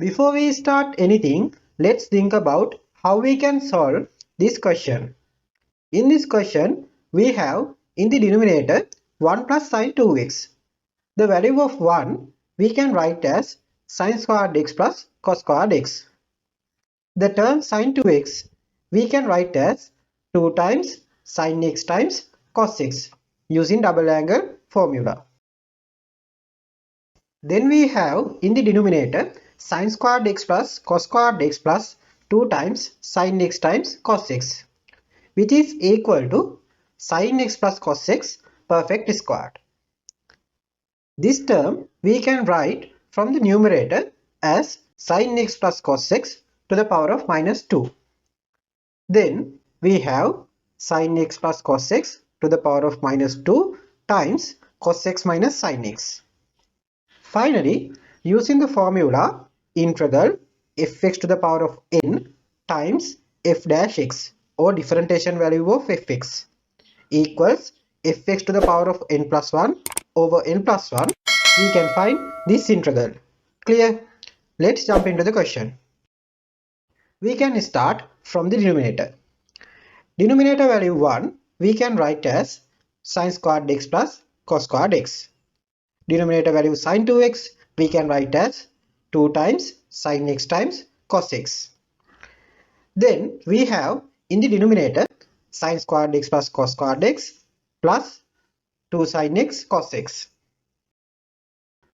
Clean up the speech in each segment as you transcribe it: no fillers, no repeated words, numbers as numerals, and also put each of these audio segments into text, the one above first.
Before we start anything, let's think about how we can solve this question. In this question, we have in the denominator 1 plus sin 2x. The value of 1 we can write as sin squared x plus cos squared x. The term sin 2x we can write as 2 times sin x times cos x using double angle formula. Then we have in the denominator sin squared x plus cos squared x plus 2 times sin x times cos x, which is equal to sin x plus cos x perfect squared. This term we can write from the numerator as sin x plus cos x to the power of minus 2. Then we have sin x plus cos x to the power of minus 2 times cos x minus sin x. Finally, using the formula integral fx to the power of n times f dash x or differentiation value of fx equals fx to the power of n plus 1 over n plus 1, we can find this integral. Clear? Let's jump into the question. We can start from the denominator. Denominator value 1 we can write as sin squared x plus cos squared x. Denominator value sin 2x we can write as 2 times sin x times cos x. Then we have in the denominator sin squared x plus cos squared x plus 2 sin x cos x.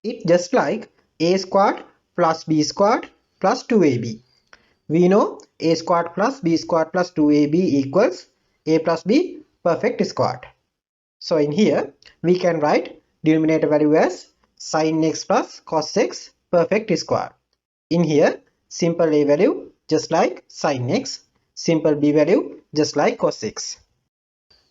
It's just like a squared plus b squared plus 2ab. We know a squared plus b squared plus 2ab equals a plus b perfect squared. So in here we can write denominator value as sin x plus cos x perfect square. In here simple a value just like sin x, simple b value just like cos x.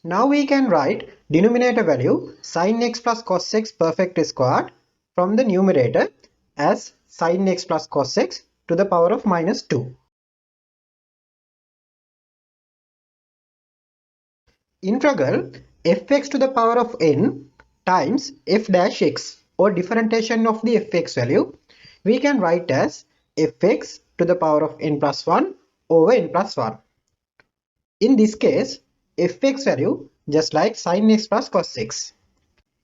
Now we can write denominator value sin x plus cos x perfect squared from the numerator as sin x plus cos x to the power of minus 2. Integral fx to the power of n times f dash x or differentiation of the fx value we can write as fx to the power of n plus 1 over n plus 1. In this case, fx value just like sin x plus cos x.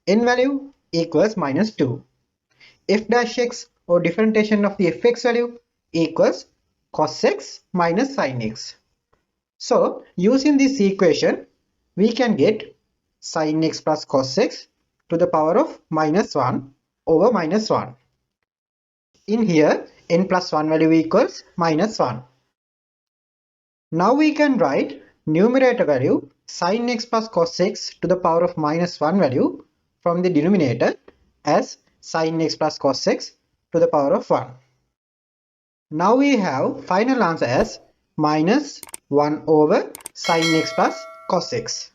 N value equals minus 2. F dash x or differentiation of the fx value equals cos x minus sin x. So using this equation we can get sin x plus cos x to the power of minus 1 over minus 1. In here n plus 1 value equals minus 1. Now we can write numerator value sin x plus cos x to the power of minus 1 value from the denominator as sin x plus cos x to the power of 1. Now we have final answer as minus 1 over sin x plus cos x.